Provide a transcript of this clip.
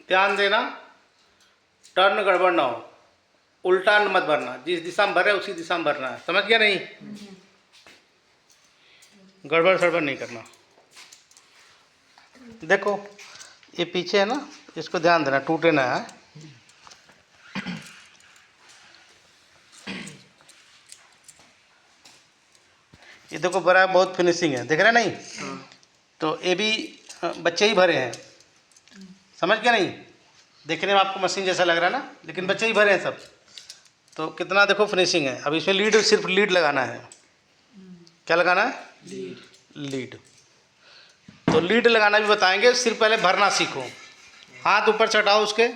ध्यान देना, टर्न गड़बड़ ना हो, उल्टा मत भरना, जिस दिशा में भर रहे उसी दिशा में भरना है, समझ गया नहीं? गड़बड़ सड़बड़ नहीं करना। देखो ये पीछे है ना, इसको ध्यान देना, टूटे ना है। ये देखो बड़ा बहुत फिनिशिंग है, देख रहे नहीं? तो ये भी बच्चे ही भरे हैं, समझ गया नहीं? देखने में आपको मशीन जैसा लग रहा है ना, लेकिन बच्चे ही भरे हैं सब। तो कितना देखो फिनिशिंग है। अब इसमें लीड, सिर्फ लीड लगाना है। क्या लगाना है? लीड। तो लीड लगाना भी बताएंगे, सिर्फ पहले भरना सीखो। हाथ ऊपर चढ़ाओ उसके,